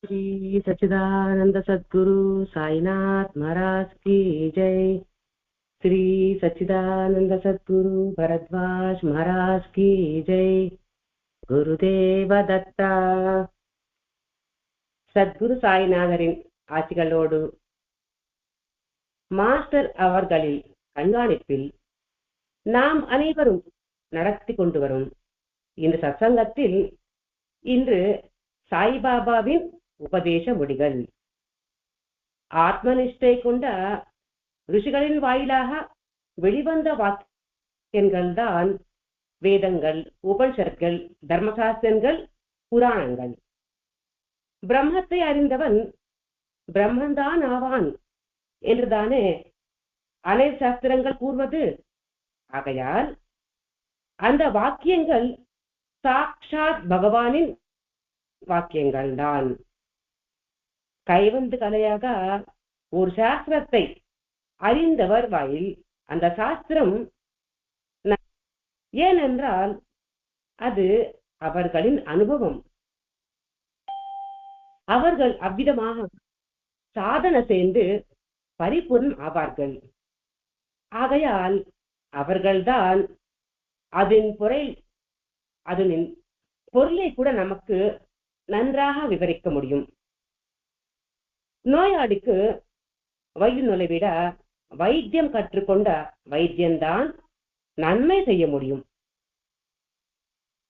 श्री सच्चिदानंद सद्गुरु साईनाथ महाराज की जय। श्री सच्चिदानंद सद्गुरु भरद्वाज महाराज की जय। குருதேவ தத்தா. சத்குரு சாய்நாதரின் ஆட்சிகளோடு மாஸ்டர் அவர்களில் கண்காணிப்பில் நாம் அனைவரும் நடத்தி கொண்டு வரும் இந்த சத்சங்கத்தில் இன்று சாய்பாபாவின் உபதேச மொழிகள். ஆத்மனிஷ்டை கொண்ட ரிஷிகளின் வாயிலாக வெளிவந்த வாக்கியங்கள் தான் வேதங்கள், உபனிஷத்கள், தர்மசாஸ்திரங்கள், புராணங்கள். பிரம்மத்தை அறிந்தவன் பிரம்மன்தான் ஆவான் என்றுதானே அனைத்து சாஸ்திரங்கள் கூறுவது. ஆகையால் அந்த வாக்கியங்கள் சாக்ஷாத் பகவானின் வாக்கியங்கள் தான். கைவந்து கலையாக ஒரு சாஸ்திரத்தை அறிந்தவர் வாயில் அந்த சாஸ்திரம், ஏனென்றால் அது அவர்களின் அனுபவம். அவர்கள் அவ்விதமாக சாதனை செய்து பரிபூர்ணம் ஆவார்கள். ஆகையால் அவர்கள்தான் அதன் பொருளை கூட நமக்கு நன்றாக விவரிக்க முடியும். நோயாளிக்கு வைத்தியங்களை விட வைத்தியம் கற்றுக்கொண்ட வைத்தியம்தான் நன்மை செய்ய முடியும்.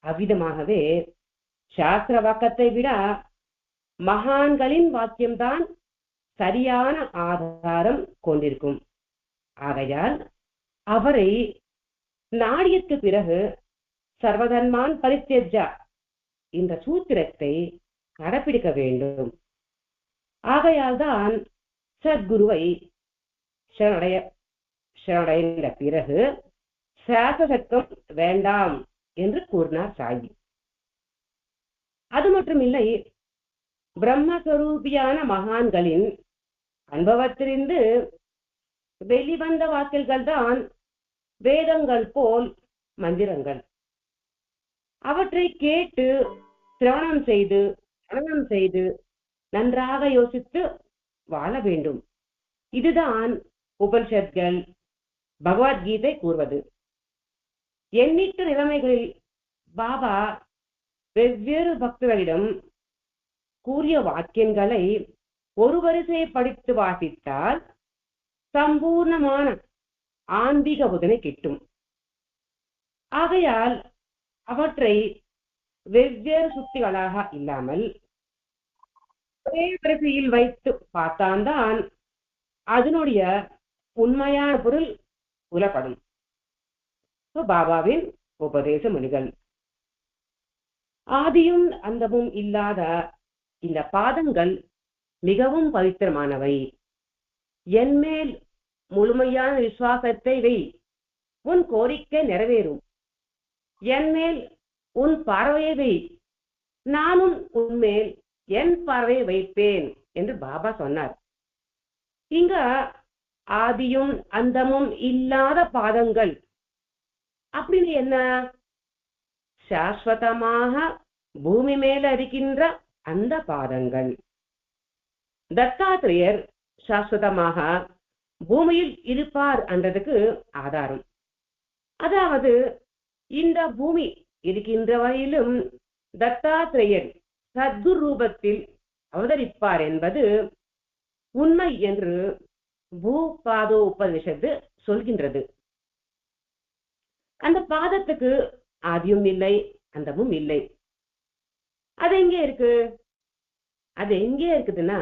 அவ்விதமாகவே சாஸ்திர வாக்கத்தை விட மகான்களின் வாக்கியம்தான் சரியான ஆதாரம் கொண்டிருக்கும். ஆகையால் அவரை நாடியக்கு பிறகு சர்வதன்மான் பரித்யஜ்ய இந்த சூத்திரத்தை கடைபிடிக்க வேண்டும். ஆகையால் தான் சத்குருவை சரணடைந்த பிறகு சாஸ்திரம் வேண்டாம் என்று கூறினார் சாயி. அது மட்டுமில்லை, பிரம்மஸ்வரூபியான மகான்களின் அனுபவத்திலிருந்து வெளிவந்த வாக்கில்கள் தான் வேதங்கள் போல் மந்திரங்கள். அவற்றை கேட்டு சிரவணம் செய்து நன்றாக யோசித்து வாழ வேண்டும். இதுதான் உபனிஷத்கள், பகவத்கீதை கூறுவது. எண்ணற்ற நிலைமைகளில் பாபா வெவ்வேறு பக்தர்களிடம் கூறிய வாக்கியங்களை ஒரு வரிசையை படித்து வாசித்தால் சம்பூர்ணமான ஆன்மீக புதனை கிட்டும். ஆகையால் அவற்றை வெவ்வேறு சுத்திகளாக இல்லாமல் ஒரே வரிசையில் வைத்து பார்த்தால்தான் அதனுடைய உண்மையான பொருள் புலப்படும். பாபாவின் உபதேச மொழிகள். ஆதியும் அந்தமும் இல்லாத இந்த பாதங்கள் மிகவும் பவித்திரமானவை. என்மேல் முழுமையான விசுவாசத்தை வை, உன் கோரிக்கை நிறைவேறும். என்மேல் உன் பார்வையை வை, நானும் உன்மேல் என் பார்வையை வைப்பேன் என்று பாபா சொன்னார். இங்க ஆதியும் அந்தமும் இல்லாத பாதங்கள் அப்படின்னு என்ன? சாஸ்வதமாக பூமி மேல இருக்கின்ற அந்த பாதங்கள். தத்தாத்திரேயர் சாஸ்வதமாக பூமியில் இருப்பார் என்றதுக்கு ஆதாரம். அதாவது இந்த பூமி இருக்கின்ற வரையிலும் தத்தாத்திரேயர் சத்குரு ரூபத்தில் அவதரிப்பார் என்பது உண்மை என்று பூபாதோ உபனிஷத்து சொல்கின்றது. அந்த பாதத்துக்கு ஆதியும் இல்லை, அந்தமும் இல்லை. அது எங்கே இருக்கு? அது எங்கே இருக்குதுன்னா,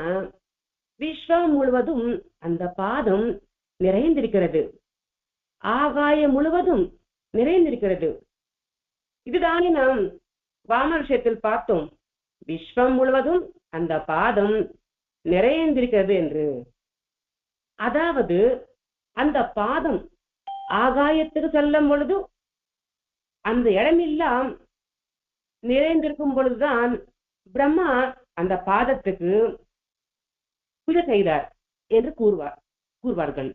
விஸ்வம் முழுவதும் அந்த பாதம் நிறைந்திருக்கிறது. ஆகாயம் முழுவதும் நிறைந்திருக்கிறது. இதுதானே நாம் வாமர்ஷத்தில் பார்த்தோம். விஸ்வம் முழுவதும் அந்த பாதம் நிறைந்திருக்கிறது என்று. அதாவது அந்த பாதம் ஆகாயத்துக்கு செல்லும் பொழுது அந்த இடமெல்லாம் நிறைந்திருக்கும் பொழுதுதான் பிரம்மா அந்த பாதத்துக்கு பூஜை செய்தார் என்று கூறுவார்கள்.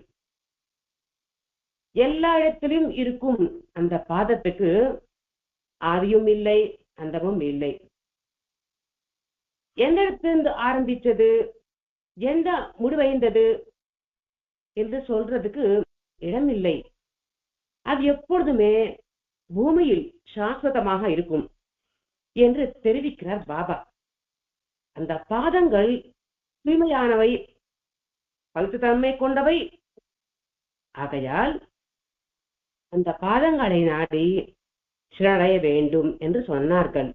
எல்லா இடத்திலும் இருக்கும் அந்த பாதத்துக்கு ஆதியும் இல்லை, அந்தமும் இல்லை. எந்த இடத்திலிருந்து ஆரம்பிச்சது, எந்த முடிவடைந்தது என்று சொல்றதுக்கு இடமில்லை. அது எப்பொழுதுமே பூமியில் சாஸ்வதமாக இருக்கும் என்று தெரிவிக்கிறார் பாபா. அந்த பாதங்கள் தூய்மையானவை, பவித்திரத்தன்மை கொண்டவை. ஆகையால் அந்த பாதங்களை நாடி சரணடைய வேண்டும் என்று சொன்னார்கள்.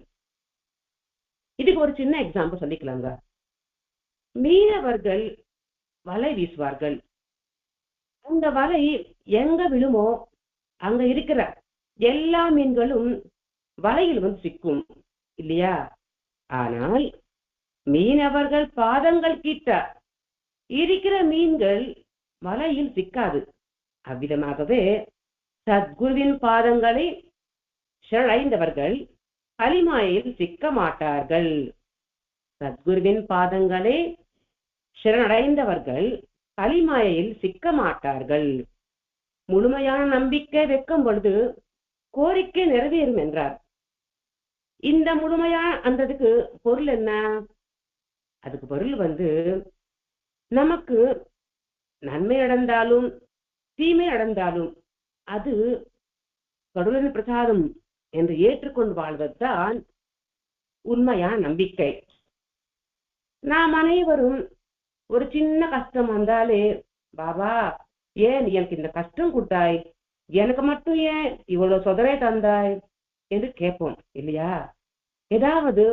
இதுக்கு ஒரு சின்ன எக்ஸாம்பிள் சொல்லிக்கலாங்க. மீனவர்கள் வலை வீசுவார்கள். அந்த வலை எங்க விழுமோ அங்க இருக்கிற எல்லா மீன்களும் வலையில் வந்து சிக்கும் இல்லையா? ஆனால் மீனவர்கள் பாதங்கள் கிட்ட இருக்கிற மீன்கள் வலையில் சிக்காது. அவ்விதமாகவே சத்குருவின் பாதங்களை சரணடைந்தவர்கள் கலிமாயில் சிக்க மாட்டார்கள். சத்குருவின் பாதங்களை சரணடைந்தவர்கள் கலிமாயில் சிக்க மாட்டார்கள். முழுமையான நம்பிக்கை வைக்கும் பொழுது கோரிக்கை நிறைவேறும் என்றார். இந்த முழுமையான அந்ததுக்கு பொருள் என்ன? அதுக்கு பொருள் நமக்கு நன்மை நடந்தாலும் தீமை நடந்தாலும் அது கடவுளின் பிரசாதம் என்று ஏற்றுக்கொண்டு வாழ்வதுதான் உண்மையான நம்பிக்கை. நாம் அனைவரும் ஒரு சின்ன கஷ்டம் வந்தாலே, பாபா ஏன் எனக்கு இந்த கஷ்டம் கொடுத்தாய், எனக்கு மட்டும் ஏன் இவ்வளவு சொதரை தந்தாய் என்று கேட்போம் இல்லையா? ஏதாவது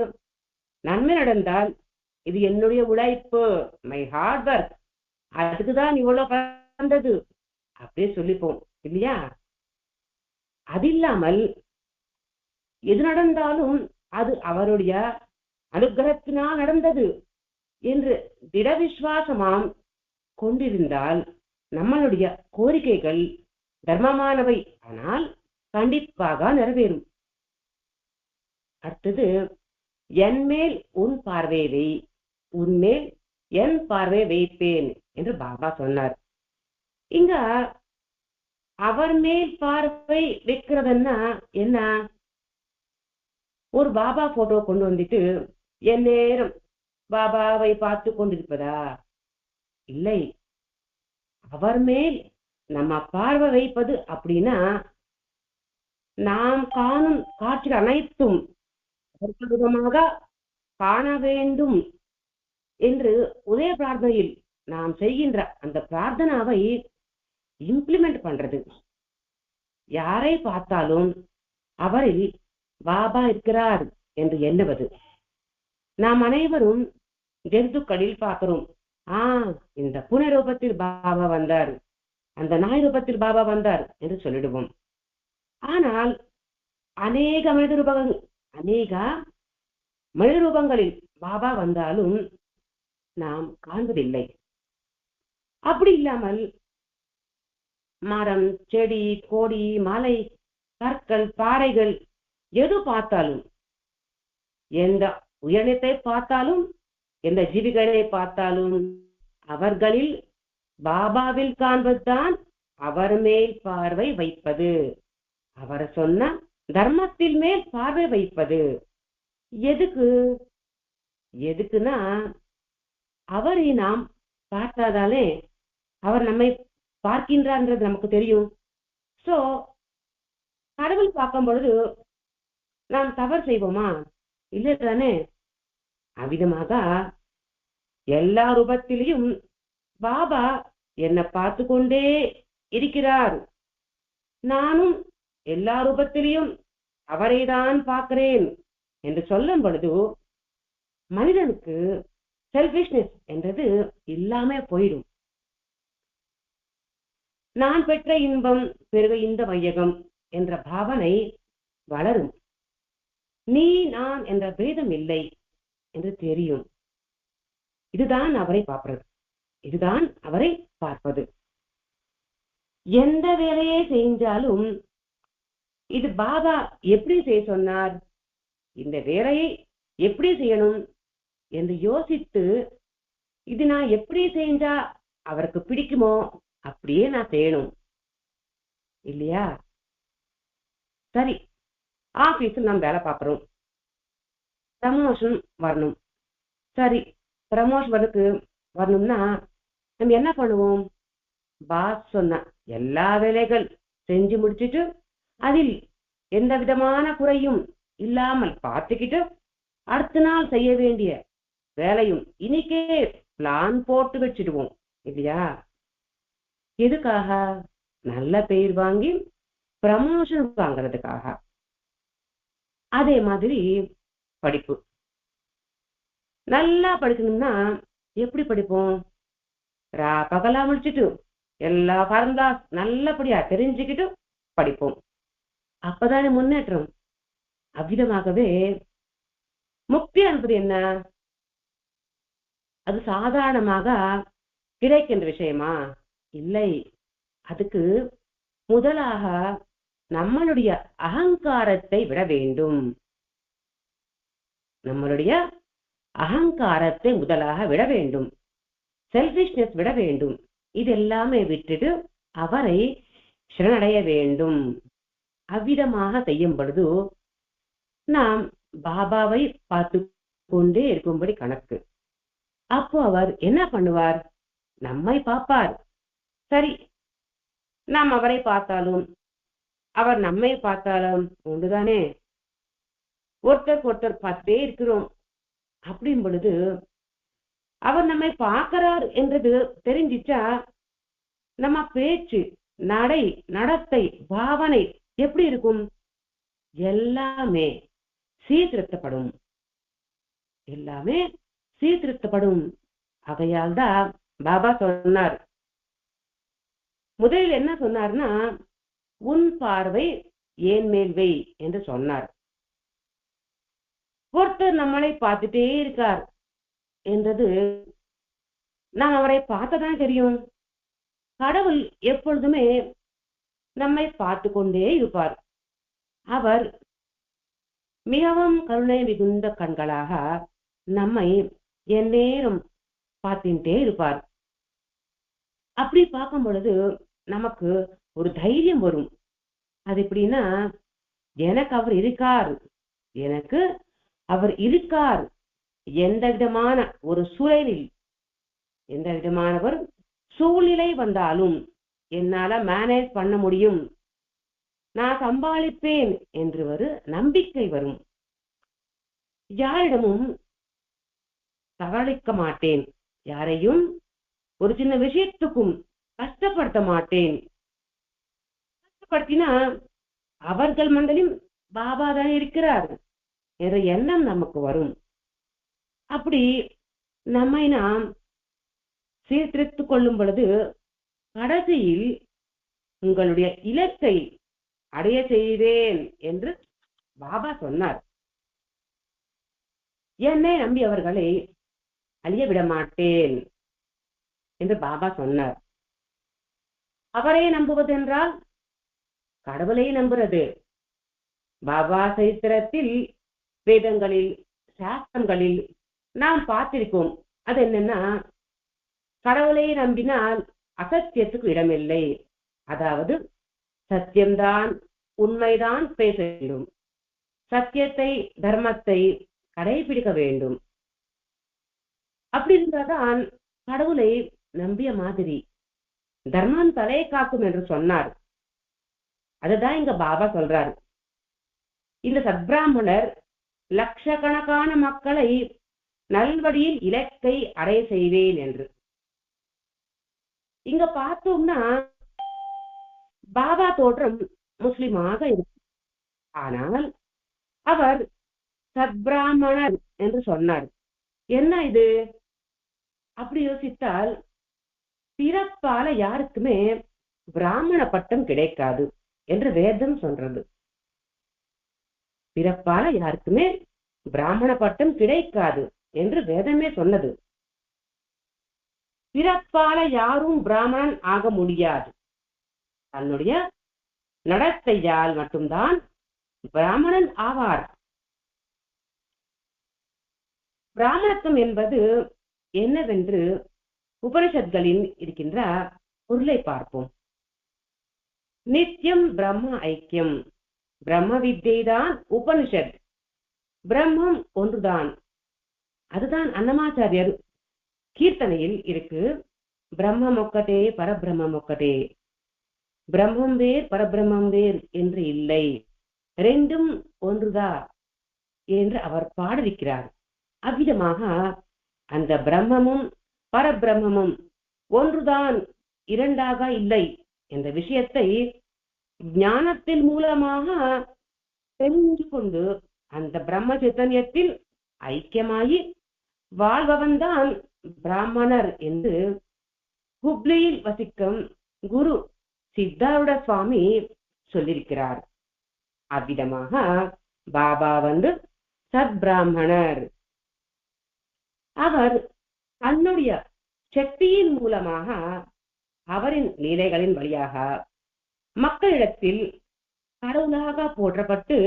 நன்மை நடந்தால் இது என்னுடைய உழைப்பு, மை ஹார்ட் ஒர்க், அதுக்குதான் இவ்வளவு வந்தது அப்படியே சொல்லிப்போம் இல்லையா? அது இல்லாமல் எது நடந்தாலும் அது அவருடைய அனுகிரகத்தினால் நடந்தது என்று திட விசுவாசமாம் கொண்டிருந்தால் நம்மளுடைய கோரிக்கைகள் தர்மமானவை, ஆனால் கண்டிப்பாக நிறைவேறும். அடுத்தது, என் மேல் உன் பார்வை வை, உன்மேல் என் பார்வை வைப்பேன் என்று பாபா சொன்னார். இங்க அவர் மேல் பார்வை வைக்கிறதுன்னா என்ன? ஒரு பாபா போட்டோ கொண்டு வந்துட்டு என் நேரம் பாபாவை பார்த்து கொண்டிருப்பதா? இல்லை. அவர் மேல் நம்ம பார்வை வைப்பது அப்படின்னா நாம் காணும் காட்சிகள் அனைத்தும் விதமாக காண வேண்டும் என்று ஒரே பிரார்த்தனையில் நாம் செய்கின்ற அந்த பிரார்த்தனாவை இம்ப்ளிமெண்ட் பண்றது. யாரை பார்த்தாலும் அவரில் பாபா இருக்கிறார் என்று எண்ணுவது. நாம் அனைவரும் ஜந்துக்களில் பார்க்கிறோம், இந்த புனை ரூபத்தில் பாபா வந்தார், அந்த நாய் ரூபத்தில் பாபா வந்தார் என்று சொல்லிடுவோம். ஆனால் அநேக மனித ரூபங்களில் பாபா வந்தாலும் நாம் காண்பதில்லை. அப்படி இல்லாமல் மரம், செடி, கொடி, மலை, கற்கள், பாறைகள் எது பார்த்தாலும், எந்த உயிரினத்தை பார்த்தாலும், எந்த ஜீவிகளை பார்த்தாலும் அவர்களில் பாபாவில் காண்பதுதான் அவர் மேல் பார்வை வைப்பது, அவர் சொன்ன தர்மத்தில் மேல் பார்வை வைப்பது. எதுக்குன்னா அவரை நாம் பார்த்தாதாலே அவர் நம்மை பார்க்கின்றார்ன்றது நமக்கு தெரியும். சோ கடவுள் பார்க்கும் பொழுது நாம் தவறு செய்வோமா? இல்லை தானே? அவ்விதமாக எல்லா ரூபத்திலையும் பாபா என்னை பார்த்து கொண்டே இருக்கிறார், நானும் எல்லா ரூபத்திலையும் அவரை தான் பார்க்கிறேன் என்று சொல்லும் பொழுது மனிதனுக்கு செல்ஃபிஷ்னஸ் என்றது இல்லாம போயிடும். நான் பெற்ற இன்பம் பெருக இந்த வையகம் என்ற பாவனை வளரும். நீ நான் என்ற பேதம் இல்லை என்று தெரியும். இதுதான் அவரை பார்ப்பது, இதுதான் அவரை பார்ப்பது. எந்த வேலையை செஞ்சாலும் இது பாபா எப்படி செய்ய சொன்னார், இந்த வேலையை எப்படி செய்யணும் என்று யோசித்து இது நான் எப்படி செஞ்சா அவருக்கு பிடிக்குமோ அப்படியே நான் செய்யணும் இல்லையா? சரி, ஆபீஸில் நாம் வேலை பார்க்கிறோம், ப்ரமோஷன் வரணும். சரி, ப்ரமோஷனுக்கு வரணும்னா நம்ம என்ன பண்ணுவோம்? பாஸ் சொன்ன எல்லா வேலைகள் செஞ்சு முடிச்சுட்டு அதில் எந்த விதமான குறையும் இல்லாமல் பார்த்துக்கிட்டு அடுத்த நாள் செய்ய வேண்டிய வேலையும் இன்னைக்கே பிளான் போட்டு வச்சிடுவோம் இல்லையா? எதுக்காக? நல்ல பெயர் வாங்கி ப்ரமோஷன் வாங்குறதுக்காக. அதே மாதிரி படிப்பு. நல்லா படிக்கணும்னா எப்படி படிப்போம்? பகலா முடிச்சுட்டு எல்லா ஃபார்முலா நல்லபடியா தெரிஞ்சுக்கிட்டு படிப்போம். அப்பதானே முன்னேற்றம். அவ்விதமாகவே முக்தி என்பது என்ன? அது சாதாரணமாக கிடைக்கின்ற விஷயமா? இல்லை. அதுக்கு முதலாக நம்மளுடைய அகங்காரத்தை விட வேண்டும். நம்மளுடைய அகங்காரத்தை முதலாக விட வேண்டும். செல்ஃபிஷ்னஸ் விட வேண்டும். இதெல்லாமே விட்டுட்டு அவரை சரணடைய வேண்டும். அவ்விதமாக செய்யும் பொழுது நாம் பாபாவை பார்த்து கொண்டே இருக்கும்படி கணக்கு. அப்போ அவர் என்ன பண்ணுவார்? நம்மை பார்ப்பார். சரி, நாம் அவரை பார்த்தாலும் அவர் நம்மை பார்த்தாலும் ஒன்றுதானே. ஒருத்தருக்கு ஒருத்தர் பார்த்தே இருக்கிறோம். அப்படின் பொழுது அவர் நம்மை பார்க்கிறார் என்றது தெரிஞ்சிச்சா நம்ம பேச்சு, நடை, நடத்தை, பாவனை எப்படி இருக்கும்? எல்லாமே சீர்திருத்தப்படும். எல்லாமே சீர்திருத்தப்படும். ஆகையால் தான் பாபா சொன்னார். முதலில் என்ன சொன்னார்னா, உன் பார்வை ஏன் மேல் வை என்று சொன்னார். ஒருத்தர் நம்மளை பார்த்துட்டே இருக்கார் என்றது நாம் அவரை பார்த்ததான் தெரியும். கடவுள் எப்பொழுதுமே நம்மை பார்த்து கொண்டே இருப்பார். அவர் மிகவும் கருணை மிகுந்த கண்களாக நம்மை எந்நேரம் பார்த்துட்டே இருப்பார். அப்படி பார்க்கும் பொழுது நமக்கு ஒரு தைரியம் வரும். அது எப்படின்னா, எனக்கு அவர் இருக்கார், எனக்கு அவர் இருக்கார். எந்த விதமான ஒரு சூழலில், எந்த விதமான ஒரு சூழ்நிலை வந்தாலும் என்னால மேனேஜ் பண்ண முடியும், நான் சம்பாளிப்பேன் என்று ஒரு நம்பிக்கை வரும். யாரிடமும் தவளிக்க மாட்டேன், யாரையும் ஒரு சின்ன விஷயத்துக்கும் கஷ்டப்படுத்த மாட்டேன். கஷ்டப்படுத்தினா அவர்கள் மண்டலில் பாபா தான் இருக்கிறார் என்ற எண்ணம் நமக்கு வரும். அப்படி நம்மை நாம் சீர்திருத்திக் கொள்ளும் பொழுது கடைசியில் உங்களுடைய இலக்கை அடைய செய்வேன் என்று பாபா சொன்னார். என்னை நம்பி அவர்களை அழிய விட மாட்டேன் என்று பாபா சொன்னார். அவரை நம்புவதென்றால் கடவுளை நம்புறது. பாபா சரித்திரத்தில், வேதங்களில், சாஸ்திரங்களில் நாம் பார்த்திருக்கோம். அது என்னன்னா, கடவுளை நம்பினால் அசத்தியத்துக்கு இடமில்லை. அதாவது சத்தியம்தான், உண்மைதான் பேச வேண்டும், சத்தியத்தை, தர்மத்தை கடைபிடிக்க வேண்டும். அப்படி இருந்தால்தான் கடவுளை நம்பிய மாதிரி. தர்மம் தலை காக்கும் என்று சொன்னார். அதுதான் இங்க பாபா சொல்றாரு. இந்த சத்பிராமணர் லட்சக்கணக்கான மக்களை நல்வழியில் இலக்கை அடைய செய்வேன் என்று. இங்க பார்த்தோம்னா பாபா தோற்றம் முஸ்லிமாக இருக்கு. ஆனால் அவர் சத்பிராமணர் என்று சொன்னார். என்ன இது? அப்படி யோசித்தால் பிறப்பால யாருக்குமே பிராமண பட்டம் கிடைக்காது என்று வேதம் சொல்றது. பிறப்பால யாருக்குமே பிராமண பட்டம் கிடைக்காது என்று வேதமே சொன்னது. பிறப்பால யாரும் பிராமணன் ஆக முடியாது. தன்னுடைய நடத்தையால் மட்டும்தான் பிராமணன் ஆவார். பிராமணத்துவம் என்பது என்னவென்று உபனிஷத்களில் இருக்கின்ற பொருளை பார்ப்போம். நித்தியம் பிரம்ம ஐக்கியம். பிரம்ம வித்யை தான் உபனிஷத். பிரம்மம் ஒன்றுதான். அதுதான் அன்னமாச்சாரியர் கீர்த்தனையில் இருக்கு. பிரம்மம் ஒக்கதே பரபிரம்மம் ஒக்கதே, பிரம்மம் வேர் பரபிரம்மம் வேர் என்று இல்லை, ரெண்டும் ஒன்றுதா என்று அவர் பாடிருக்கிறார். அவ்விதமாக அந்த பிரம்மமும் பரபிரம்மமும் ஒன்றுதான், இரண்டாக இல்லை என்ற விஷயத்தை ஞானத்தின் மூலமாக தெரிந்து கொண்டு அந்த பிரம்ம சைத்தன்யத்தில் ஐக்கியமாயி வாழ்பவன்தான் பிராமணர் என்று ஹுப்ளியில் வசிக்கும் குரு சித்தாரூட சுவாமி சொல்லியிருக்கிறார். அவ்விதமாக பாபா சத்பிராமணர். அவர் தன்னுடைய சக்தியின் மூலமாக அவரின் லீலைகளின் வழியாக மக்களிடத்தில் கடவுளாக போற்றப்பட்டு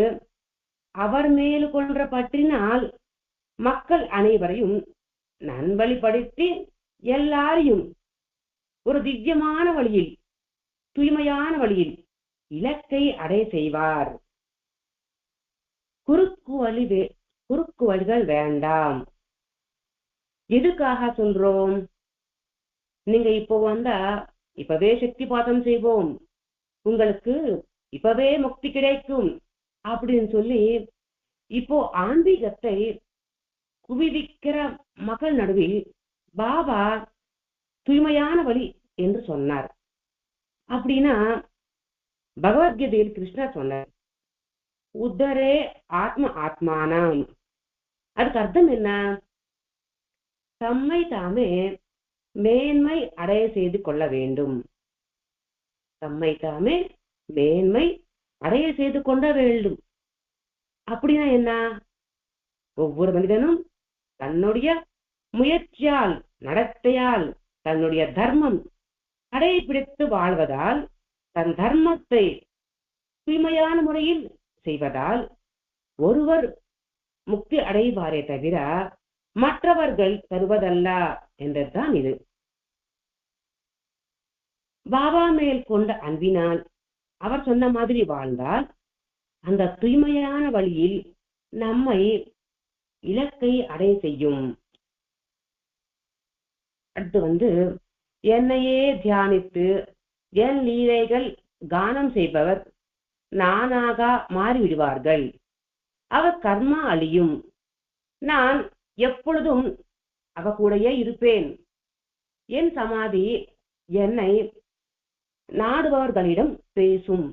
அவர் மேல் கொன்ற பற்றினால் மக்கள் அனைவரையும் நல்வழிப்படுத்தி எல்லாரையும் ஒரு திவ்யமான வழியில், தூய்மையான வழியில் இலக்கை அடைய செய்வார். குறுக்கு வழிகள் வேண்டாம். எதுக்காக சொல்றோம்? நீங்க இப்போ வந்தா இப்பவே சக்தி பாதம் செய்வோம், உங்களுக்கு இப்பவே முக்தி கிடைக்கும் அப்படின்னு சொல்லி இப்போ ஆன்மீகத்தை குவிவிக்கிற மக்கள் நடுவில் பாபா தூய்மையான வழி என்று சொன்னார். அப்படின்னா பகவத்கீதையில் கிருஷ்ணர் சொன்னார், உத்தரே ஆத்ம ஆத்மானம். அதுக்கு அர்த்தம் என்ன? தம்மை தாமே மேன்மை அடைய செய்து கொள்ள வேண்டும். தம்மை தாமே மேன்மை அடைய செய்து கொள்ள வேண்டும். அப்படின்னா என்ன? ஒவ்வொரு மனிதனும் தன்னுடைய முயற்சியால், நடத்தையால், தன்னுடைய தர்மம் கடைபிடித்து வாழ்வதால், தன் தர்மத்தை தூய்மையான முறையில் செய்வதால் ஒருவர் முக்தி அடைவாரே தவிர மற்றவர்கள் தருவதல்ல என்றுதான் இது. பாபா மேல் கொண்ட அன்பினால் அவர் சொன்ன மாதிரி வாழ்ந்தால் அந்த தூய்மையான வழியில் நம்மை இலக்கை அடைய செய்யும். அடுத்து என்னையே தியானித்து என் லீலைகள் கானம் செய்பவர் நானாக மாறிவிடுவார்கள். அவர் கர்மா அழியும். நான் எப்பொழுதும் அவ கூடயே இருப்பேன். என் சமாதி என்னை நாடுபவர்களிடம் பேசும்,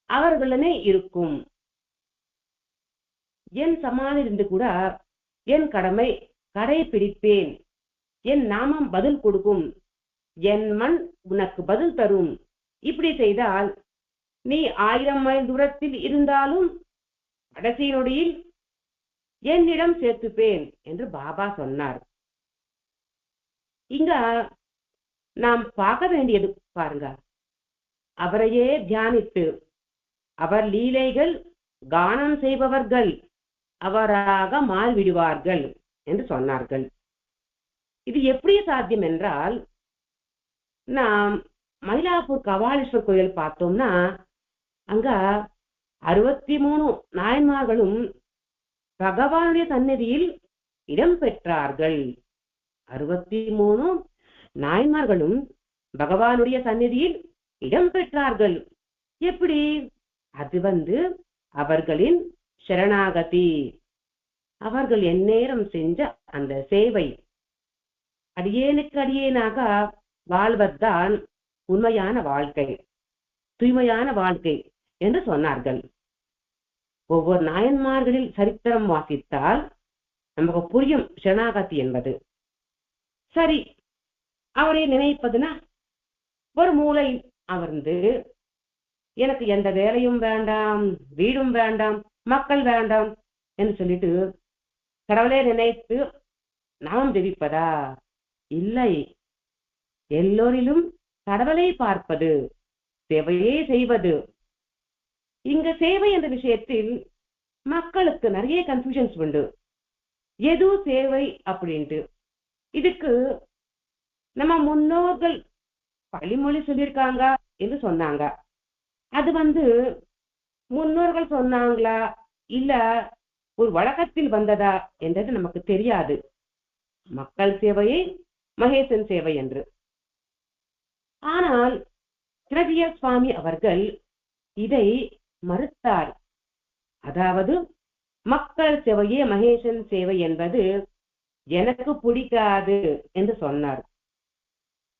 அவர்களுடனே இருக்கும். என் சமாதி இருந்து கூட என் கடமை கடைபிடிப்பேன். என் நாமம் பதில் கொடுக்கும், என் மண் உனக்கு பதில் தரும். இப்படி செய்தால் நீ 1000 மைல் தூரத்தில் இருந்தாலும் கடைசி நொடியில் என்னிடம் சேர்த்துப்பேன் என்று பாபா சொன்னார். இங்க நாம் பார்க்க வேண்டியது பாருங்க, அவரையே தியானித்து அவர் லீலைகள் கானம் செய்பவர்கள் அவராக மாறிவிடுவார்கள் என்று சொன்னார்கள். இது எப்படி சாத்தியம் என்றால், நாம் மயிலாப்பூர் கபாலீஸ்வர் கோயில் பார்த்தோம்னா அங்க 63 நாயன்மார்களும் பகவானுடைய சந்நிதியில் இடம் பெற்றார்கள். 63 நாயன்மார்களும் பகவானுடைய சந்நிதியில் இடம் பெற்றார்கள். எப்படி? அது அவர்களின் சரணாகதி, அவர்கள் எந்நேரம் செஞ்ச அந்த சேவை. அடியேனுக்கு அடியேனாக வாழ்வதுதான் உண்மையான வாழ்க்கை, தூய்மையான வாழ்க்கை என்று சொன்னார்கள். ஒவ்வொரு நாயன்மார்களில் சரித்திரம் வாசித்தால் நமக்கு புரியும் சரணாகதி என்பது. சரி, அவரை நினைப்பதுனா ஒரு மூலை அமர்ந்து எனக்கு எந்த வேலையும் வேண்டாம், வீடும் வேண்டாம், மக்கள் வேண்டாம் என்று சொல்லிட்டு கடவுளை நினைத்து நாம் ஜெபிப்பதா? இல்லை, எல்லோரிலும் கடவுளை பார்ப்பது, சேவையே செய்வது. இங்க சேவை என்ற விஷயத்தில் மக்களுக்கு நிறைய கன்ஃபியூஷன்ஸ் உண்டு. எது சேவை அப்படின்ட்டு. இதுக்கு நம்ம முன்னோர்கள் பழிமொழி சொல்லியிருக்காங்க என்று சொன்னாங்க. அது முன்னோர்கள் சொன்னாங்களா இல்ல ஒரு வழக்கத்தில் வந்ததா என்றது நமக்கு தெரியாது. மக்கள் சேவையை மகேசன் சேவை என்று. ஆனால் சிரஜீயர் சுவாமி அவர்கள் இதை மறுத்தார். அதாவது மக்கள் சேவையே மகேசன் சேவை என்பது எனக்கு பிடிக்காது என்று சொன்னார்.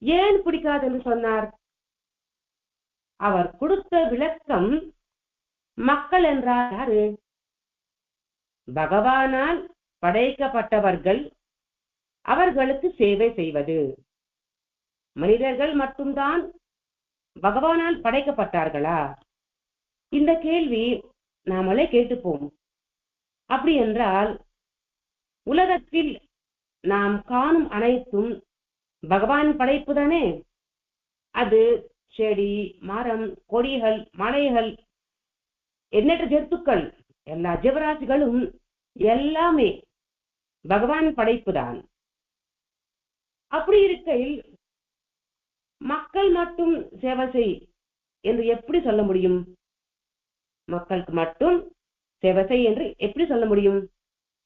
ஏன் பிடிக்காது என்று சொன்னார்? அவர் கொடுத்த விளக்கம், மக்கள் என்றால் யாரு? பகவானால் படைக்கப்பட்டவர்கள், அவர்களுக்கு சேவை செய்வது. மனிதர்கள் மட்டும்தான் பகவானால் படைக்கப்பட்டார்களா? இந்த கேள்வி நாமளே கேட்டுப்போம். அப்படி என்றால் உலகத்தில் நாம் காணும் அனைத்தும் பகவான் படைப்பு தானே. அது செடி, மரம், கொடிகள், மலைகள், எண்ணற்ற ஜந்துக்கள், எல்லா ஜீவராசிகளும் எல்லாமே பகவான் படைப்புதான். அப்படி இருக்கையில் மக்கள் மட்டும் சேவை செய் என்று எப்படி சொல்ல முடியும்? மக்களுக்கு மட்டும் சேவை செய் என்று எப்படி சொல்ல முடியும்?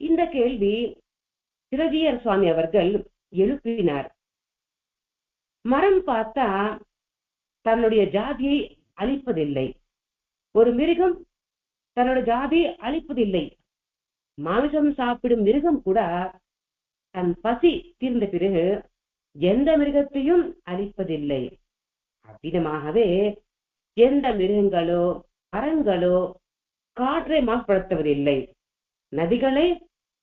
இந்த கேள்வி சிரஜீயர் சுவாமி அவர்கள் எழுப்பினார். மரம் பார்த்தா தன்னுடைய ஜாதியை அழிப்பதில்லை. ஒரு மிருகம் தன்னுடைய ஜாதியை அழிப்பதில்லை. மாமிசம் சாப்பிடும் மிருகம் கூட தன் பசி தீர்ந்த பிறகு எந்த மிருகத்தையும் அழிப்பதில்லை. அவ்விதமாகவே எந்த மிருகங்களோ மரங்களோ காற்றை மாசுபடுத்துவதில்லை, நதிகளை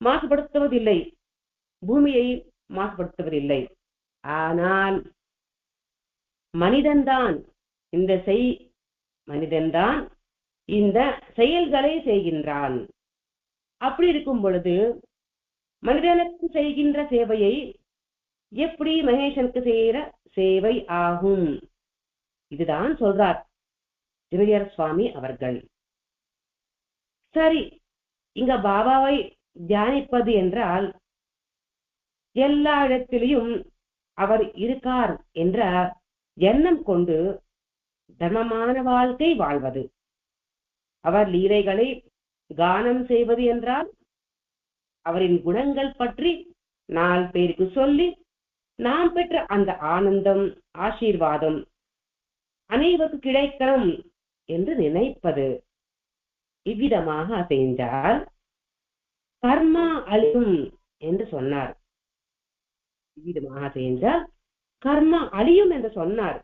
மாசுபடுத்துவதில்லை, பூமியை மாசுபடுத்துவதில்லை. ஆனால் மனிதன்தான் இந்த செயல்களை செய்கின்றான். அப்படி இருக்கும் பொழுது மனிதனுக்கு செய்கின்ற சேவையை எப்படி மகேசனுக்கு செய்கிற சேவை ஆகும்? இதுதான் சொல்றார் சிரஜீயர் சுவாமி அவர்கள். சரி, இங்க பாபாவை தியானிப்பது என்றால் எல்லா இடத்திலையும் அவர் இருக்கார் என்ற எண்ணம் கொண்டு தர்மமான வாழ்க்கை வாழ்வது. அவர் லீலைகளை கானம் செய்வது என்றால் அவரின் குணங்கள் பற்றி 4 பேருக்கு சொல்லி நாம் பெற்ற அந்த ஆனந்தம், ஆசீர்வாதம் அனைவருக்கு கிடைக்கணும் என்று நினைப்பது. இவ்விதமாக செஞ்சால் கர்மா அழியும் என்று சொன்னார். இவ்விதமாக செஞ்சால் கர்மா அழியும் என்று சொன்னார்.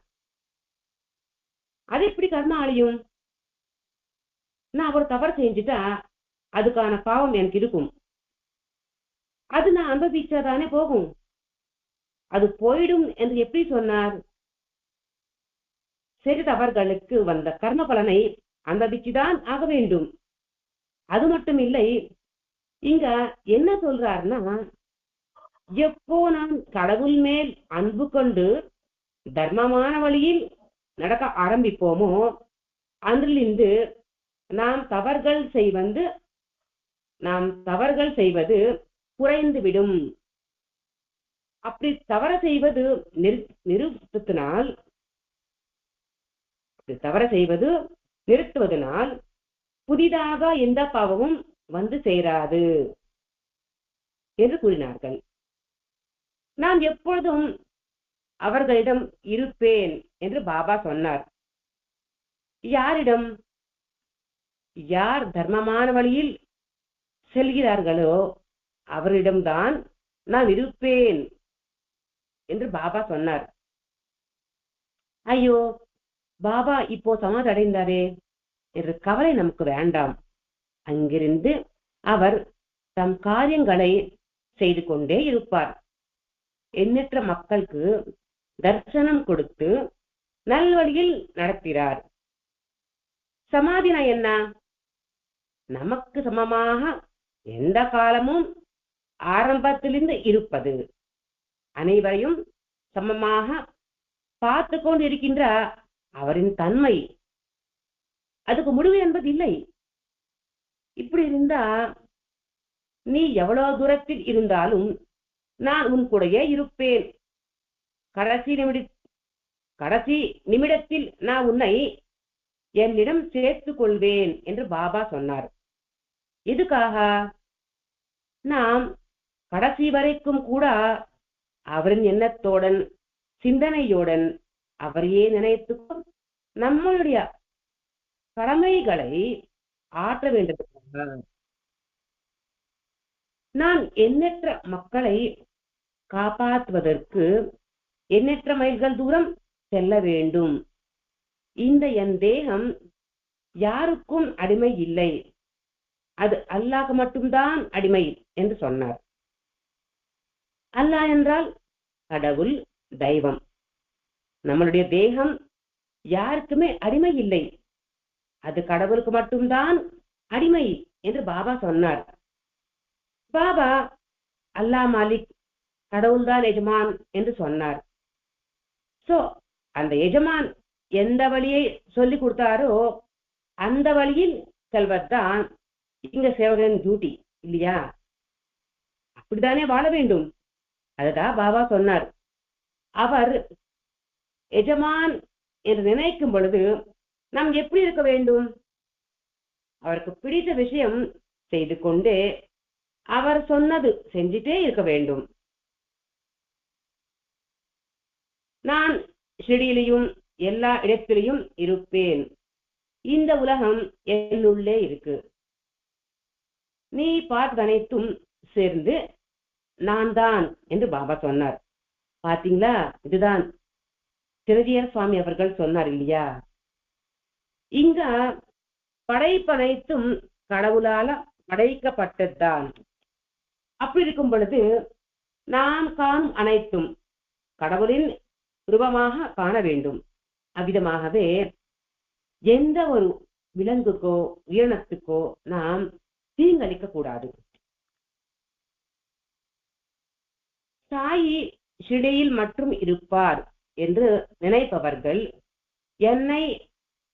அது எப்படி கர்மா அழியும்? நான் ஒரு தவறு செஞ்சுட்டா அதுக்கான பாவம் எனக்கு இருக்கும். அது நான் அனுபவிச்சாதானே போகும். அது போயிடும் என்று எப்படி சொன்னார்? சரி, தவறுகளுக்கு வந்த கர்ம பலனை அனுபவிச்சுதான் ஆக வேண்டும். அது மட்டும் இல்லை, இங்க என்ன சொல்றாருன்னா, எப்போ நாம் கடவுள் மேல் அன்பு கொண்டு தர்மமான வழியில் நடக்க ஆரம்பிப்போமோ அன்றிலிருந்து நாம் தவறுகள் செய்வது குறைந்துவிடும். அப்படி தவறு செய்வது நிறுத்துவதனால் புதிதாக எந்த பாவமும் வந்து சேராது என்று கூறினார்கள். நான் எப்பொழுதும் அவர்களிடம் இருப்பேன் என்று பாபா சொன்னார். யாரிடம்? யார் தர்மமான வழியில் செல்கிறார்களோ அவரிடம்தான் நான் இருப்பேன் என்று பாபா சொன்னார். ஐயோ, பாபா இப்போ சமாதி அடைந்தாரே என்ற கவலை நமக்கு வேண்டாம். அங்கிருந்து அவர் தம் காரியங்களை செய்து கொண்டே இருப்பார். எண்ணற்ற மக்களுக்கு தரிசனம் கொடுத்து நல்வழியில் நடத்துகிறார். சமாதினா என்ன? நமக்கு சமமாக எந்த காலமும் ஆரம்பத்திலிருந்து இருப்பது, அனைவரையும் சமமாக பார்த்து கொண்டு இருக்கின்ற அவரின் தன்மை. அதுக்கு முடிவு என்பது இல்லை. இப்படி இருந்தா நீ எவ்வளவு தூரத்தில் இருந்தாலும் நான் உன் கூடயே இருப்பேன். கடைசி நிமிடத்தில் நான் உன்னை என்னிடம் சேர்த்துக் கொள்வேன் என்று பாபா சொன்னார். எதுக்காக? நாம் கடைசி வரைக்கும் கூட அவரின் எண்ணத்தோடன் சிந்தனையுடன் அவரையே நினைத்து நம்மளுடைய கடமைகளை ஆற்ற வேண்டும். நான் எண்ணற்ற மக்களை காப்பாற்றுவதற்கு எண்ணற்ற மைல்கள் தூரம் செல்ல வேண்டும். இந்த என் தேகம் யாருக்கும் அடிமை இல்லை, அது அல்லாஹ் மட்டும்தான் அடிமை என்று சொன்னார். அல்லாஹ் என்றால் கடவுள், தெய்வம். நம்மளுடைய தேகம் யாருக்குமே அடிமை இல்லை, அது கடவுளுக்கு மட்டும்தான் அடிமை என்று பாபா சொன்னார். பாபா அல்லாஹ் மாலிக், கடவுள்தான் எஜமான் என்று சொன்னார். சோ அந்த எஜமான் எந்த வழியை சொல்லி கொடுத்தாரோ அந்த வழியில் செல்வதுதான் இங்க சேவகன் டியூட்டி இல்லையா? அப்படித்தானே வாழ வேண்டும். அதுதான் பாபா சொன்னார். அவர் எஜமான் என்று நினைக்கும் பொழுது நாம் எப்படி இருக்க வேண்டும்? அவருக்கு பிடித்த விஷயம் செய்து கொண்டே அவர் சொன்னது செஞ்சிட்டே இருக்க வேண்டும். நான் ஷிரடியிலையும் எல்லா இடத்திலையும் இருப்பேன், இந்த உலகம் என்னுள்ளே இருக்கு, நீ பார்த்து அனைத்தும் சேர்ந்து நான் தான் என்று பாபா சொன்னார். பாத்தீங்களா? இதுதான் சிரஜியர் சுவாமி அவர்கள் சொன்னார் இல்லையா? இங்க படைப்பனைத்தும் கடவுளால படைக்கப்பட்டதுதான். அப்படி இருக்கும் பொழுது நாம் காணும் அனைத்தும் கடவுளின் ரூபமாக காண வேண்டும். அவ்விதமாகவே எந்த ஒரு விலங்குக்கோ உயிரினத்துக்கோ நாம் தீங்களிக்க கூடாது. சாயி ஷிரடியில் மட்டும் இருப்பார் என்று நினைப்பவர்கள் என்னை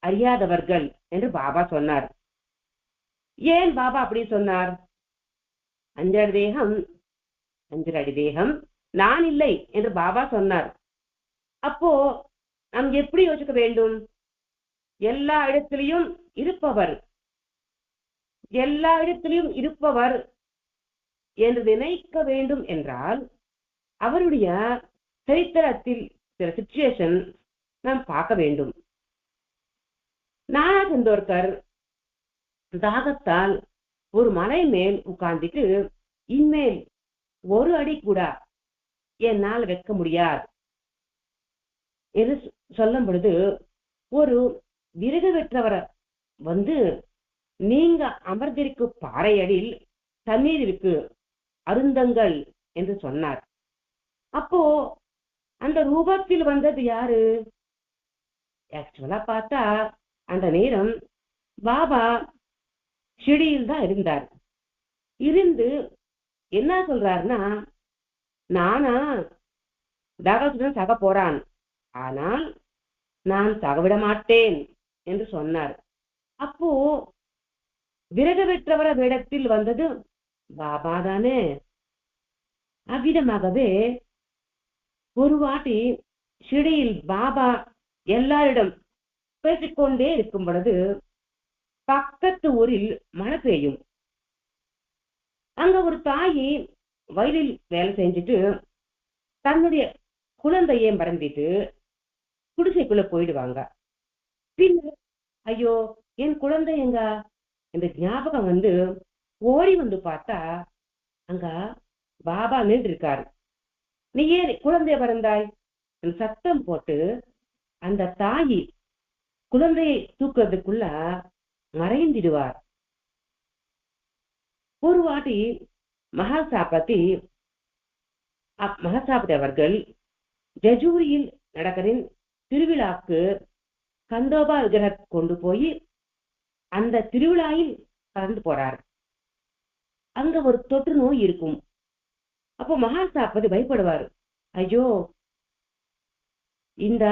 அறியாதவர்கள் என்று பாபா சொன்னார். ஏன் பாபா அப்படி சொன்னார்? 5 அடி தேகம் 5 அடி தேகம் நான் இல்லை என்று பாபா சொன்னார். அப்போ நாம் எப்படி யோசிக்க வேண்டும்? எல்லா இடத்திலையும் இருப்பவர், எல்லா இடத்திலையும் இருப்பவர் என்று நினைக்க வேண்டும் என்றால் அவருடைய சரித்திரத்தில் சில சிச்சுவேஷன் நாம் பார்க்க வேண்டும். நானா சந்தோர்கர் தாகத்தால் ஒரு மலை மேல் உட்கார்ந்துட்டு இன்மேல் ஒரு அடி கூட என்னால் வைக்க முடியாது என்று சொல்லும் பொழுது ஒரு விறகு வெற்றவரை வந்து நீங்க அமர்ந்திருக்கும் பாறையடியில் தண்ணீர் இருக்கு, அருந்தங்கள் என்று சொன்னார். அப்போ அந்த ரூபத்தில் வந்தது யாரு? ஆக்சுவலா பார்த்தா அந்த நேரம் பாபா ஷிரடியில் தான் இருந்தார். இருந்து என்ன சொல்றாருன்னா, நானா தாகத்துடன் சாக போறான், ஆனால் நான் சாகவிட மாட்டேன் என்று சொன்னார். அப்போ விறகு வெற்றவர வேடத்தில் வந்தது பாபா தானே. அவ்விதமாகவே ஒரு வாட்டி ஷிரடியில் பாபா எல்லாரிடம் பேசிக்கொண்டே இருக்கும் பொழுது பக்கத்து ஊரில் மழை பெய்யும். அங்க ஒரு தாயி வயலில் வேலை செஞ்சுட்டு தன்னுடைய குழந்தையை மறந்துட்டு குடிசைக்குள்ள போயிடுவாங்க. பின்னர் ஐயோ என் குழந்தை எங்க இந்த ஞாபகம் வந்து ஓடி வந்து பார்த்தா அங்க பாபா நின்று இருக்காரு. நீ ஏன் குழந்தைய மறந்தாய்? சத்தம் போட்டு அந்த தாயி குழந்தையை தூக்குறதுக்குள்ள மறைந்திடுவார். ஒரு வாட்டி மகாசாபதி அவர்கள் ஜஜூரியில் நடக்கிற திருவிழாக்கு கந்தோபா விக்கிரகத்தை கொண்டு போய் அந்த திருவிழாவில் கலந்து போறார். அங்க ஒரு தொற்று நோய் இருக்கும். அப்போ மகாசாபதி பயப்படுவார். ஐயோ இந்த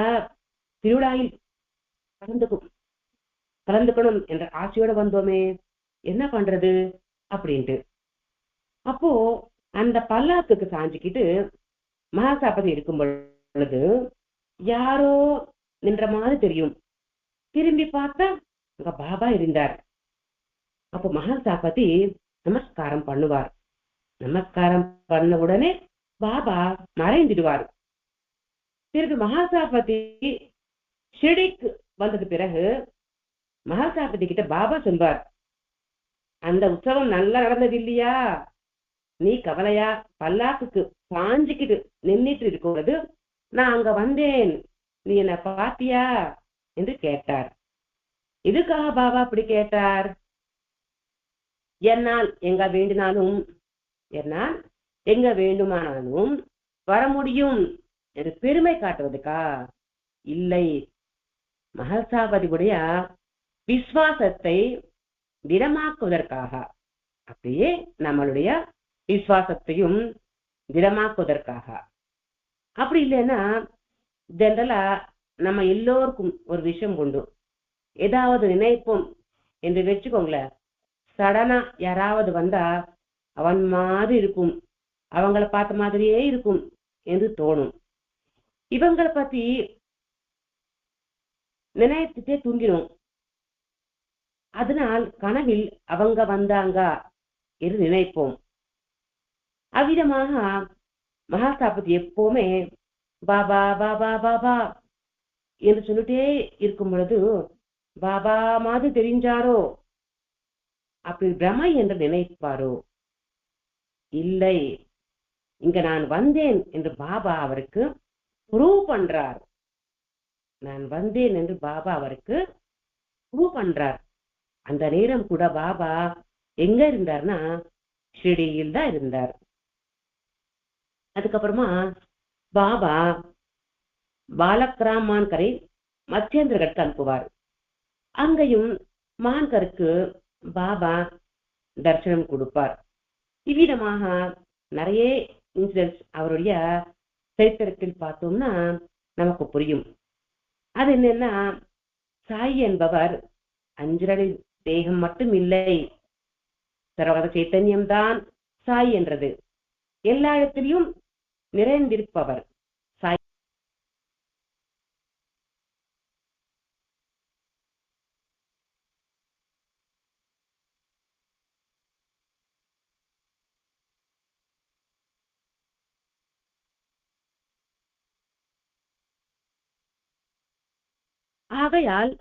திருவிழாவில் கலந்துக்கணும் என்ற ஆசையோட வந்தோமே, என்ன பண்றது அப்படின்ட்டு. அப்போ அந்த பல்லாக்குக்கு சாஞ்சிக்கிட்டு மகாசாபதி இருக்கும் பொழுது யாரோ நின்ற மாதிரி தெரியும். திரும்பி பார்த்தா அங்க பாபா இருந்தார். அப்போ மகாசாபதி நமஸ்காரம் பண்ணுவார். நமஸ்காரம் பண்ண உடனே பாபா மறைந்துடுவார். பிறகு மகாசாபதி ஷிரடிக்கு வந்தது பிறகு மகாசாபதி கிட்ட பாபா சொல்வார், அந்த உற்சவம் நல்லா நடந்தது இல்லையா, நீ கவலையா பல்லாக்குக்கு பாஞ்சுக்கிட்டு நின்றுட்டு இருக்கிறது, நான் அங்க வந்தேன், நீ என்ன பாத்தியா என்று கேட்டார். இதுக்காக பாபா அப்படி கேட்டார்? என்னால் எங்க வேண்டுமானாலும் வர முடியும் என்று பெருமை காட்டுவதுக்கா? இல்லை, மகாசாபதியுடைய விசுவாசத்தை திடமாக்குவதற்காக. அப்படியே நம்மளுடைய விசுவாசத்தையும் திடமாக்குவதற்காக. அப்படி இல்லைன்னா ஜெனரலா நம்ம எல்லோருக்கும் ஒரு விஷயம் உண்டு. ஏதாவது நினைப்போம் என்று வச்சுக்கோங்களேன், சடனா யாராவது வந்தா அவன் மாதிரி இருக்கும், அவங்கள பார்த்த மாதிரியே இருக்கும் என்று தோணும். இவங்களை பத்தி நினைத்துட்டே தூங்கினோம். அதனால் கனவில் அவங்க வந்தாங்க என்று நினைப்போம். அவ்விதமாக மகாசாபதி எப்பவுமே பாபா பாபா பாபா என்று சொல்லிட்டே இருக்கும் பொழுது பாபா மாதிரி தெரிஞ்சாரோ, அப்படி பிரமை என்று நினைப்பாரோ? இல்லை, இங்க நான் வந்தேன் என்று பாபா அவருக்கு ப்ரூவ் பண்றார். நான் வந்தேன் என்று பாபா அவருக்கு ப்ரூவ் பண்றார். அந்த நேரம் கூட பாபா எங்க இருந்தார்னா ஷிரடியில் தான் இருந்தார். அதுக்கப்புறமா பாபா பாலக்ராம் மான்கரை மத்தியேந்திரகருக்கு அனுப்புவார். அங்கேயும் மான்கருக்கு பாபா தரிசனம் கொடுப்பார். இவ்விதமாக நிறைய இன்சிடென்ட்ஸ் அவருடைய சரித்திரத்தில் பார்த்தோம்னா நமக்கு புரியும். அது என்னன்னா, சாய் என்பவர் அஞ்சலடி தேகம் மட்டும் இல்லை, சர்வத சைத்தன்யம்தான் சாய் என்றது. எல்லா இடத்திலும் நிறைந்திருப்பவர் சாய். ஆகையால்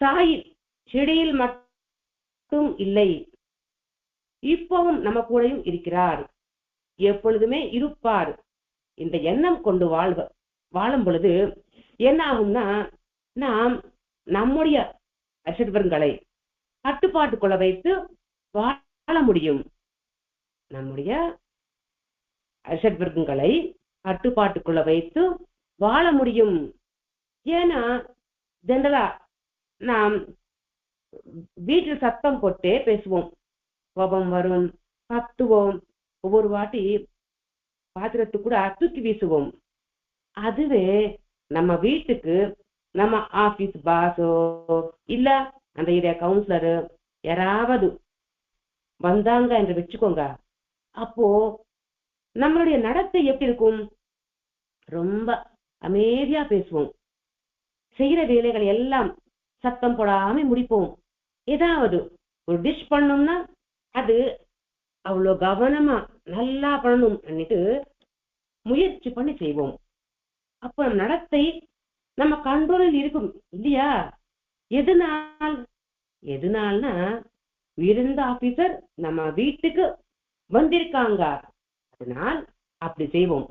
சாய் ஷிரடியில் மட்டும் இல்லை, இப்பவும் நம்ம கூடயும் இருக்கிறார், எப்பொழுதுமே இருப்பார். இந்த எண்ணம் கொண்டு வாழும் பொழுது என்ன ஆகும்னா, நாம் நம்முடைய அசர்வங்களை கட்டுப்பாட்டுக்குள்ள வைத்து வாழ முடியும். நம்முடைய அசர்வங்களை கட்டுப்பாட்டுக்குள்ள வைத்து வாழ முடியும். ஏன்னா ஜெனரலா நாம் வீட்டில் சத்தம் போட்டே பேசுவோம், கோபம் வரும், கத்துவோம், ஒவ்வொரு வாட்டி பாத்திரத்து கூட தூக்கி வீசுவோம். அதுவே நம்ம வீட்டுக்கு நம்ம ஆபீஸ் பாஸோ இல்ல அந்த ஏரியா கவுன்சிலரு யாராவது வந்தாங்க என்று வச்சுக்கோங்க, அப்போ நம்மளுடைய நடத்தை எப்படி இருக்கும்? ரொம்ப அமைதியா பேசுவோம். செய்கிற வேலைகள் எல்லாம் சத்தம் போடாம முடிப்போம். ஏதாவது ஒரு டிஷ் பண்ணோம்னா அது அவ்வளோ கவனமா நல்லா பண்ணணும் பண்ணிட்டு முயற்சி பண்ணி செய்வோம். அப்ப நம்ம நடத்தை நம்ம கண்ட்ரோலில் இருக்கும் இல்லையா? எதனால்னா இருந்த ஆபீசர் நம்ம வீட்டுக்கு வந்திருக்காங்க, அதனால் அப்படி செய்வோம்.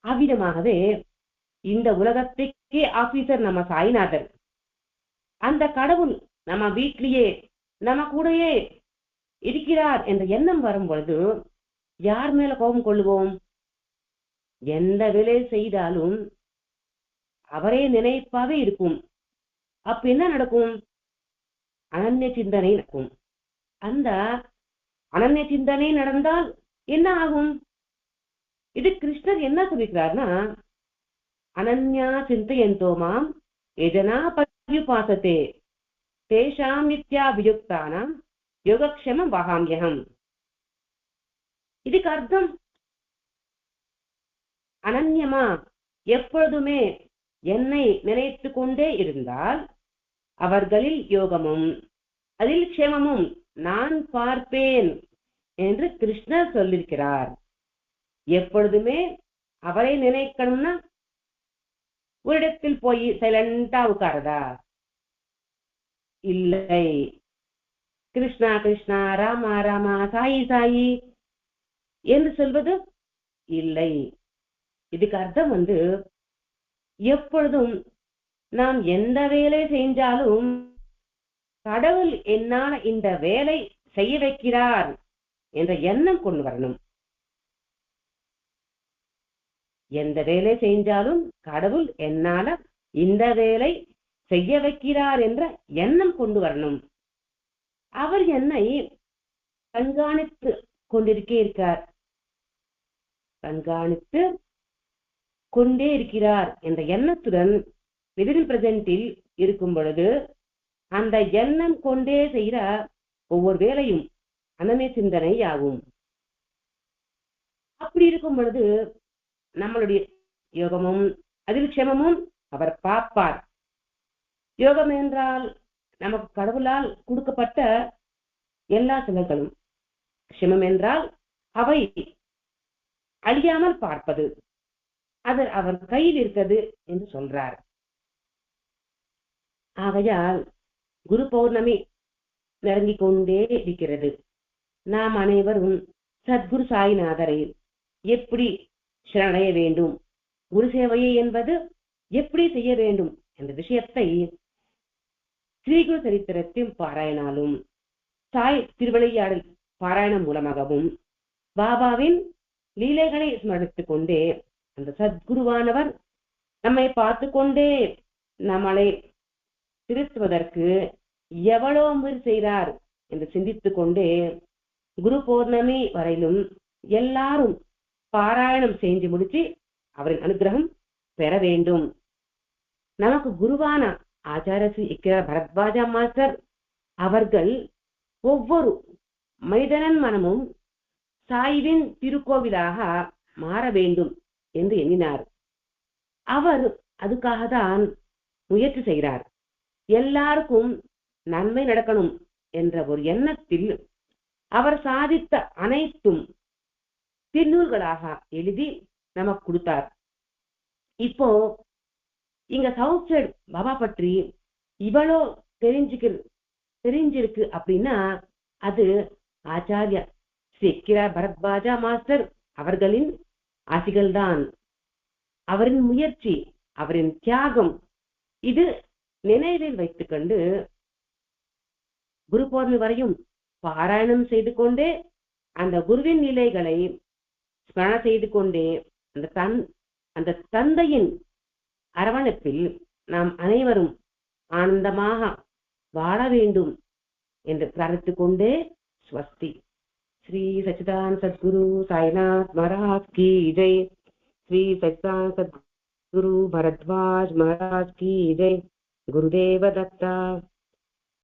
அவ்விதமாகவே இந்த உலகத்துக்கே ஆபீசர் நம்ம சாய்நாதர். அந்த கடவுள் நம்ம வீட்டிலேயே நம்ம கூடயே இருக்கிறார் என்ற எண்ணம் வரும் பொழுது யார் மேல கோபம் கொள்ளுவோம்? எந்த வேலை செய்தாலும் அவரே நினைப்பாவே இருக்கும். அப்ப என்ன நடக்கும்? அனன்ய சிந்தனை நடக்கும். அந்த அனன்ய சிந்தனை நடந்தால் என்ன ஆகும்? இது கிருஷ்ணர் என்ன சொல்லிக்கிறார்னா, அனன்யா சிந்தையந்தோ மாம் எஜனா பர்யுபாசதே தேஷாம் நித்யாபியுக்தானாம் யோகக்ஷேமம் வகாம்யகம். இதுக்கு அர்த்தம் அனன்யமா எப்பொழுதுமே என்னை நினைத்து கொண்டே இருந்தால் அவர்களில் யோகமும் அதில் க்ஷேமமும் நான் பார்ப்பேன் என்று கிருஷ்ணர் சொல்லியிருக்கிறார். எப்பொழுதுமே அவரை நினைக்கணும்னா ஒரு இடத்தில் போய் சைலண்டா உட்காரதா? இல்லை. கிருஷ்ணா கிருஷ்ணா, ராமா ராமா, சாயி சாயி என்று சொல்வது இல்லை. இதுக்கு அர்த்தம் எப்பொழுதும் நாம் எந்த வேலை செஞ்சாலும் கடவுள் என்னால இந்த வேலை செய்ய வைக்கிறார் என்ற எண்ணம் கொண்டு வரணும். எந்த வேலை செஞ்சாலும் கடவுள் என்னால இந்த வேலை செய்ய வைக்கிறார் என்ற எண்ணம் கொண்டு வரணும். அவர் என்னை கண்காணித்து கொண்டிருக்கிறார், கண்காணித்து கொண்டே இருக்கிறார் என்ற எண்ணத்துடன் விதில் பிரசன்டில் இருக்கும் பொழுது அந்த எண்ணம் கொண்டே செய்கிற ஒவ்வொரு வேலையும் அனமே சிந்தனை ஆகும். அப்படி இருக்கும் பொழுது நம்மளுடைய யோகமும் அதில் க்ஷேமமும் அவர் பார்ப்பார். யோகம் என்றால் நமக்கு கடவுளால் கொடுக்கப்பட்ட எல்லா செயல்களும், க்ஷேமம் என்றால் அவை அழியாமல் பார்ப்பது, அது அவர் கையில் இருக்கிறது என்று சொல்றார். ஆகையால் குரு பௌர்ணமி நெருங்கிக் கொண்டே இருக்கிறது. நாம் அனைவரும் சத்குரு சாய்நாதரை எப்படி சரணடைய வேண்டும், குரு சேவையை என்பது எப்படி செய்ய வேண்டும் என்ற விஷயத்தை ஸ்ரீகுரு சரித்திரத்தின் பாராயணாலும் சாய் திருவிளையாடல் பாராயணம் மூலமாகவும் பாபாவின் லீலைகளை ஸ்மரித்துக் கொண்டே அந்த சத்குருவானவர் நம்மை பார்த்து கொண்டே நம்மளை திருத்துவதற்கு எவ்வளவு முயற்சி செய்கிறார் என்று சிந்தித்துக் கொண்டே குரு பௌர்ணமி வரையிலும் எல்லாரும் பாராயணம் செஞ்சு முடிச்சு அவரின் அனுகிரகம் பெற வேண்டும். நமக்கு குருவான ஆச்சாரிய ஸ்ரீ பரத்வாஜா மாஸ்டர் அவர்கள் ஒவ்வொரு மனிதனின் மனமும் சாய்வின் திருக்கோவிலாக மாற வேண்டும் என்று எண்ணினார். அவர் அதுக்காக தான் முயற்சி செய்கிறார். எல்லாருக்கும் நன்மை நடக்கணும் என்ற ஒரு எண்ணத்தில் அவர் சாதித்த அனைத்தும் திருநூல்களாக எழுதி நமக்கு கொடுத்தார். இப்போ இங்க சவுத் சைடு பாபா பற்றி இவ்வளோ தெரிஞ்சிருக்கு அப்படின்னா அது ஆச்சாரிய ஸ்ரீ பரத்வாஜா மாஸ்டர் அவர்களின் ஆசிகள் தான். அவரின் முயற்சி, அவரின் தியாகம், இது நினைவில் வைத்துக் கொண்டு குரு பௌர்ணமி வரையும் பாராயணம் செய்து கொண்டே அந்த குருவின் நிலைகளை ஸ்மரண செய்து கொண்டே அந்த தந்தையின் அரவணைப்பில் நாம் அனைவரும் ஆனந்தமாக வாழ வேண்டும் என்று பிரார்த்தித்துக் கொண்டே ஸ்வஸ்தி. ஸ்ரீ சச்சிதானந்த சத்குரு சாய்நாத் மகாராஜ் கி ஜெய். ஸ்ரீ சச்சிதானந்த சத்குரு பரத்வாஜ் மகாராஜ் கி ஜெய். குருதேவ தத்தா.